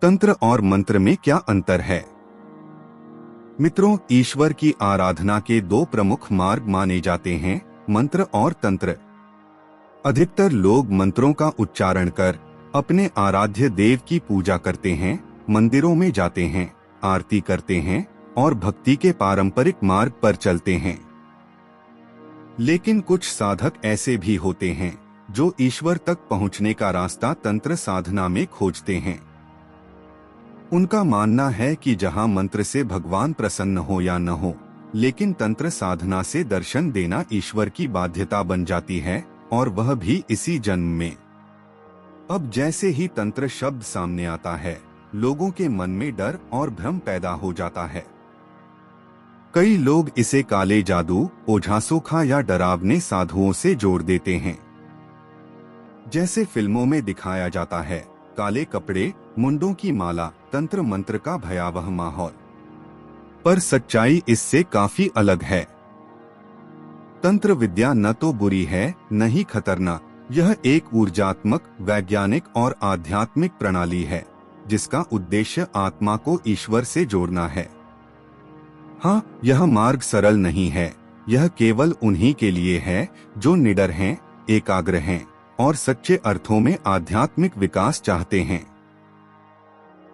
तंत्र और मंत्र में क्या अंतर है? मित्रों, ईश्वर की आराधना के दो प्रमुख मार्ग माने जाते हैं, मंत्र और तंत्र। अधिकतर लोग मंत्रों का उच्चारण कर अपने आराध्य देव की पूजा करते हैं, मंदिरों में जाते हैं, आरती करते हैं और भक्ति के पारंपरिक मार्ग पर चलते हैं। लेकिन कुछ साधक ऐसे भी होते हैं जो ईश्वर तक पहुंचने का रास्ता तंत्र साधना में खोजते हैं। उनका मानना है कि जहां मंत्र से भगवान प्रसन्न हो या न हो, लेकिन तंत्र साधना से दर्शन देना ईश्वर की बाध्यता बन जाती है, और वह भी इसी जन्म में। अब जैसे ही तंत्र शब्द सामने आता है, लोगों के मन में डर और भ्रम पैदा हो जाता है। कई लोग इसे काले जादू, ओझासोखा या डरावने साधुओं से जोड़ देते हैं। जैसे फिल्मों में दिखाया जाता है, काले कपड़े, मुंडों की माला, तंत्र मंत्र का भयावह माहौल। पर सच्चाई इससे काफी अलग है। तंत्र विद्या न तो बुरी है, न ही खतरनाक। यह एक ऊर्जात्मक, वैज्ञानिक और आध्यात्मिक प्रणाली है, जिसका उद्देश्य आत्मा को ईश्वर से जोड़ना है। हाँ, यह मार्ग सरल नहीं है। यह केवल उन्हीं के लिए है जो निडर हैं, एकाग्र हैं और सच्चे अर्थों में आध्यात्मिक विकास चाहते हैं।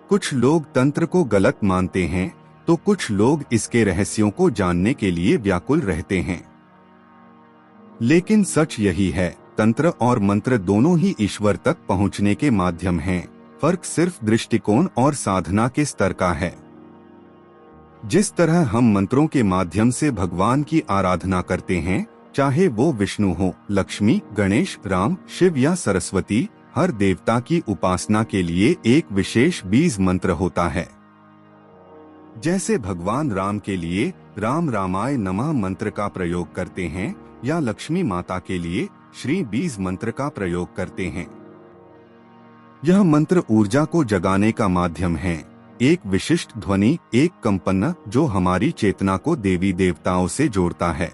कुछ लोग तंत्र को गलत मानते हैं, तो कुछ लोग इसके रहस्यों को जानने के लिए व्याकुल रहते हैं। लेकिन सच यही है, तंत्र और मंत्र दोनों ही ईश्वर तक पहुंचने के माध्यम हैं। फर्क सिर्फ दृष्टिकोण और साधना के स्तर का है। जिस तरह हम मंत्रों के माध्यम से भगवान की आराधना करते हैं, चाहे वो विष्णु हो, लक्ष्मी, गणेश, राम, शिव या सरस्वती, हर देवता की उपासना के लिए एक विशेष बीज मंत्र होता है। जैसे भगवान राम के लिए राम रामाय नमः मंत्र का प्रयोग करते हैं, या लक्ष्मी माता के लिए श्री बीज मंत्र का प्रयोग करते हैं। यह मंत्र ऊर्जा को जगाने का माध्यम है, एक विशिष्ट ध्वनि, एक कंपन जो हमारी चेतना को देवी देवताओं से जोड़ता है।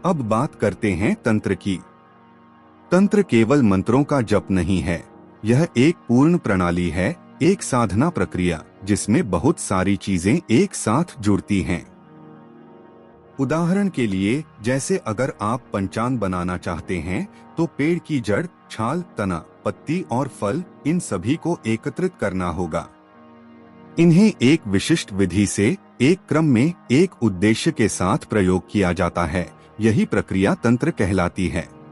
अब बात करते हैं तंत्र की। तंत्र केवल मंत्रों का जप नहीं है, यह एक पूर्ण प्रणाली है, एक साधना प्रक्रिया जिसमें बहुत सारी चीजें एक साथ जुड़ती हैं। उदाहरण के लिए, जैसे अगर आप पंचांग बनाना चाहते हैं, तो पेड़ की जड़, छाल, तना, पत्ती और फल, इन सभी को एकत्रित करना होगा। इन्हें एक विशिष्ट विधि से, एक क्रम में, एक उद्देश्य के साथ प्रयोग किया जाता है। यही प्रक्रिया तंत्र कहलाती है।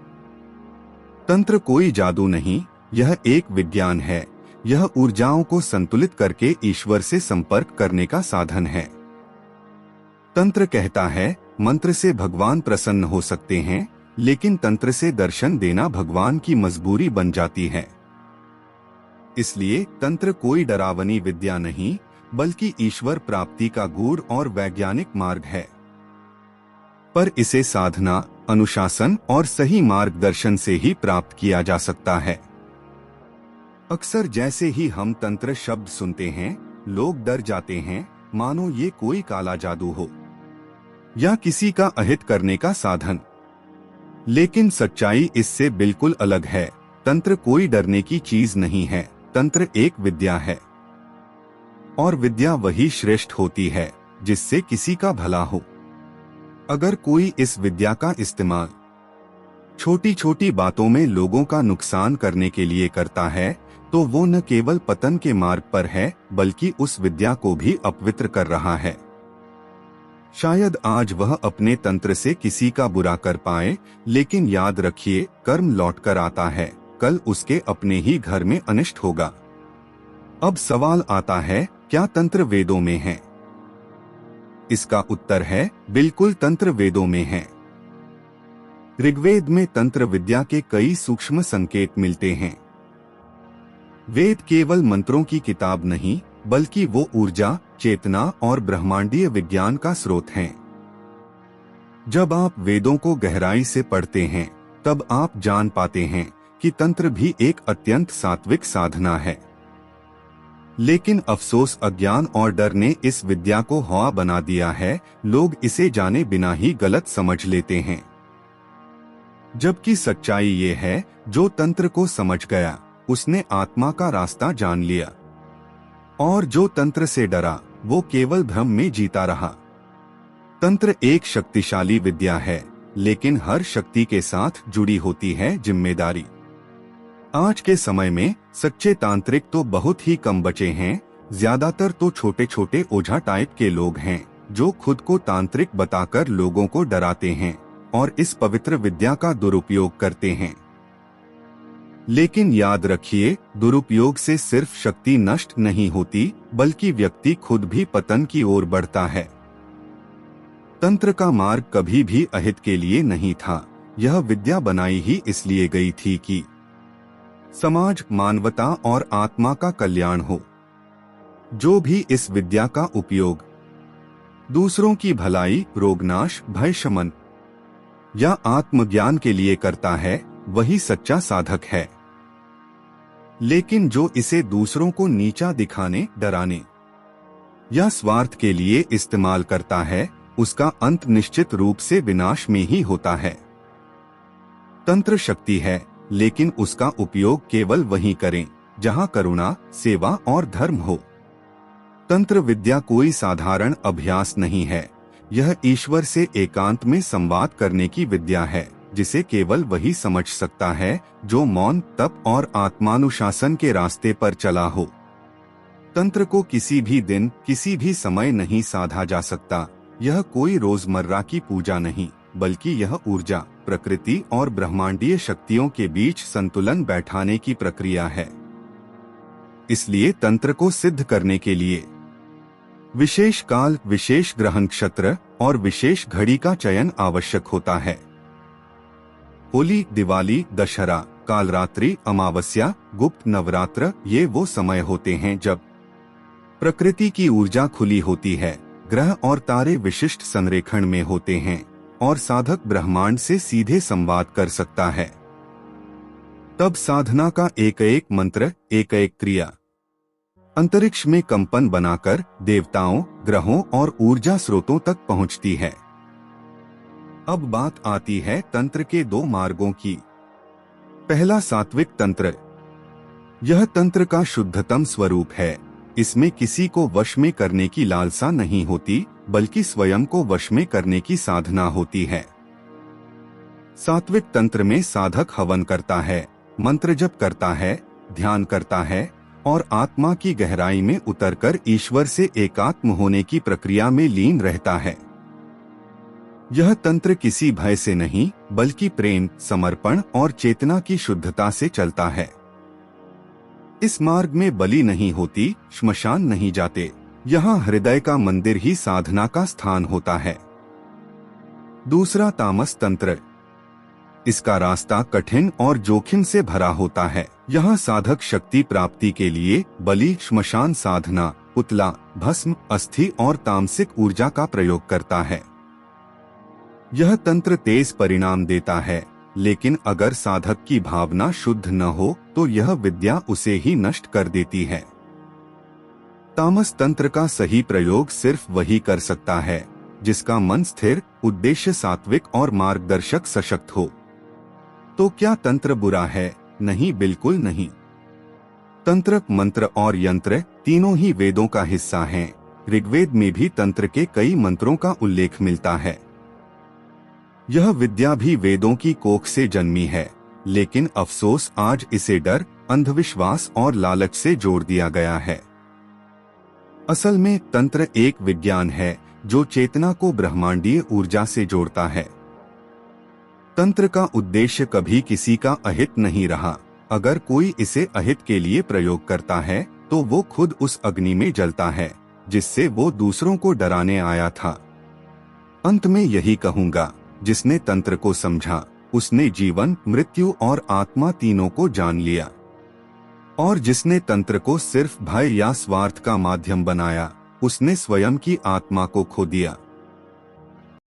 तंत्र कोई जादू नहीं, यह एक विज्ञान है। यह ऊर्जाओं को संतुलित करके ईश्वर से संपर्क करने का साधन है। तंत्र कहता है, मंत्र से भगवान प्रसन्न हो सकते हैं, लेकिन तंत्र से दर्शन देना भगवान की मजबूरी बन जाती है। इसलिए तंत्र कोई डरावनी विद्या नहीं, बल्कि ईश्वर प्राप्ति का गूढ़ और वैज्ञानिक मार्ग है। पर इसे साधना, अनुशासन और सही मार्गदर्शन से ही प्राप्त किया जा सकता है। अक्सर जैसे ही हम तंत्र शब्द सुनते हैं, लोग डर जाते हैं, मानो ये कोई काला जादू हो या किसी का अहित करने का साधन। लेकिन सच्चाई इससे बिल्कुल अलग है। तंत्र कोई डरने की चीज नहीं है। तंत्र एक विद्या है, और विद्या वही श्रेष्ठ होती है जिससे किसी का भला हो। अगर कोई इस विद्या का इस्तेमाल छोटी छोटी बातों में लोगों का नुकसान करने के लिए करता है, तो वो न केवल पतन के मार्ग पर है, बल्कि उस विद्या को भी अपवित्र कर रहा है। शायद आज वह अपने तंत्र से किसी का बुरा कर पाए, लेकिन याद रखिए, कर्म लौट कर आता है। कल उसके अपने ही घर में अनिष्ट होगा। अब सवाल आता है, क्या तंत्र वेदों में है? इसका उत्तर है, बिल्कुल तंत्र वेदों में है। ऋग्वेद में तंत्र विद्या के कई सूक्ष्म संकेत मिलते हैं। वेद केवल मंत्रों की किताब नहीं, बल्कि वो ऊर्जा, चेतना और ब्रह्मांडीय विज्ञान का स्रोत हैं। जब आप वेदों को गहराई से पढ़ते हैं, तब आप जान पाते हैं कि तंत्र भी एक अत्यंत सात्विक साधना है। लेकिन अफसोस, अज्ञान और डर ने इस विद्या को हवा बना दिया है। लोग इसे जाने बिना ही गलत समझ लेते हैं। जबकि सच्चाई ये है, जो तंत्र को समझ गया, उसने आत्मा का रास्ता जान लिया। और जो तंत्र से डरा वो केवल भ्रम में जीता रहा। तंत्र एक शक्तिशाली विद्या है, लेकिन हर शक्ति के साथ जुड़ी होती है जिम्मेदारी। आज के समय में सच्चे तांत्रिक तो बहुत ही कम बचे हैं। ज्यादातर तो छोटे छोटे ओझा टाइप के लोग हैं जो खुद को तांत्रिक बताकर लोगों को डराते हैं और इस पवित्र विद्या का दुरुपयोग करते हैं। लेकिन याद रखिए, दुरुपयोग से सिर्फ शक्ति नष्ट नहीं होती, बल्कि व्यक्ति खुद भी पतन की ओर बढ़ता है। तंत्र का मार्ग कभी भी अहित के लिए नहीं था। यह विद्या बनाई ही इसलिए गई थी कि समाज, मानवता और आत्मा का कल्याण हो। जो भी इस विद्या का उपयोग दूसरों की भलाई, रोगनाश, भय शमन या आत्मज्ञान के लिए करता है, वही सच्चा साधक है। लेकिन जो इसे दूसरों को नीचा दिखाने, डराने या स्वार्थ के लिए इस्तेमाल करता है, उसका अंत निश्चित रूप से विनाश में ही होता है। तंत्र शक्ति है, लेकिन उसका उपयोग केवल वहीं करें जहां करुणा, सेवा और धर्म हो। तंत्र विद्या कोई साधारण अभ्यास नहीं है। यह ईश्वर से एकांत में संवाद करने की विद्या है, जिसे केवल वही समझ सकता है जो मौन, तप और आत्मानुशासन के रास्ते पर चला हो। तंत्र को किसी भी दिन, किसी भी समय नहीं साधा जा सकता। यह कोई रोजमर्रा की पूजा नहीं, बल्कि यह ऊर्जा, प्रकृति और ब्रह्मांडीय शक्तियों के बीच संतुलन बैठाने की प्रक्रिया है। इसलिए तंत्र को सिद्ध करने के लिए विशेष काल, विशेष ग्रह नक्षत्र और विशेष घड़ी का चयन आवश्यक होता है। होली, दिवाली, दशहरा, कालरात्रि, अमावस्या, गुप्त नवरात्र, ये वो समय होते हैं जब प्रकृति की ऊर्जा खुली होती है, ग्रह और तारे विशिष्ट संरेखण में होते हैं और साधक ब्रह्मांड से सीधे संवाद कर सकता है। तब साधना का एक एक मंत्र, एक एक क्रिया अंतरिक्ष में कंपन बनाकर देवताओं, ग्रहों और ऊर्जा स्रोतों तक पहुंचती है। अब बात आती है तंत्र के दो मार्गों की। पहला, सात्विक तंत्र। यह तंत्र का शुद्धतम स्वरूप है। इसमें किसी को वश में करने की लालसा नहीं होती, बल्कि स्वयं को वश में करने की साधना होती है। सात्विक तंत्र में साधक हवन करता है, मंत्र जप करता है, ध्यान करता है और आत्मा की गहराई में उतरकर ईश्वर से एकात्म होने की प्रक्रिया में लीन रहता है। यह तंत्र किसी भय से नहीं, बल्कि प्रेम, समर्पण और चेतना की शुद्धता से चलता है। इस मार्ग में बलि नहीं होती, श्मशान नहीं जाते। यहाँ हृदय का मंदिर ही साधना का स्थान होता है। दूसरा, तामस तंत्र। इसका रास्ता कठिन और जोखिम से भरा होता है। यहाँ साधक शक्ति प्राप्ति के लिए बलि, श्मशान साधना, पुतला, भस्म, अस्थि और तामसिक ऊर्जा का प्रयोग करता है। यह तंत्र तेज परिणाम देता है, लेकिन अगर साधक की भावना शुद्ध न हो तो यह विद्या उसे ही नष्ट कर देती है। तामस तंत्र का सही प्रयोग सिर्फ वही कर सकता है जिसका मन स्थिर, उद्देश्य सात्विक और मार्गदर्शक सशक्त हो। तो क्या तंत्र बुरा है? नहीं, बिल्कुल नहीं। तंत्र, मंत्र और यंत्र तीनों ही वेदों का हिस्सा हैं। ऋग्वेद में भी तंत्र के कई मंत्रों का उल्लेख मिलता है। यह विद्या भी वेदों की कोख से जन्मी है, लेकिन अफसोस आज इसे डर, अंधविश्वास और लालच से जोड़ दिया गया है। असल में तंत्र एक विज्ञान है जो चेतना को ब्रह्मांडीय ऊर्जा से जोड़ता है। तंत्र का उद्देश्य कभी किसी का अहित नहीं रहा। अगर कोई इसे अहित के लिए प्रयोग करता है तो वो खुद उस अग्नि में जलता है जिससे वो दूसरों को डराने आया था। अंत में यही कहूँगा, जिसने तंत्र को समझा उसने जीवन, मृत्यु और आत्मा तीनों को जान लिया, और जिसने तंत्र को सिर्फ भय या स्वार्थ का माध्यम बनाया उसने स्वयं की आत्मा को खो दिया।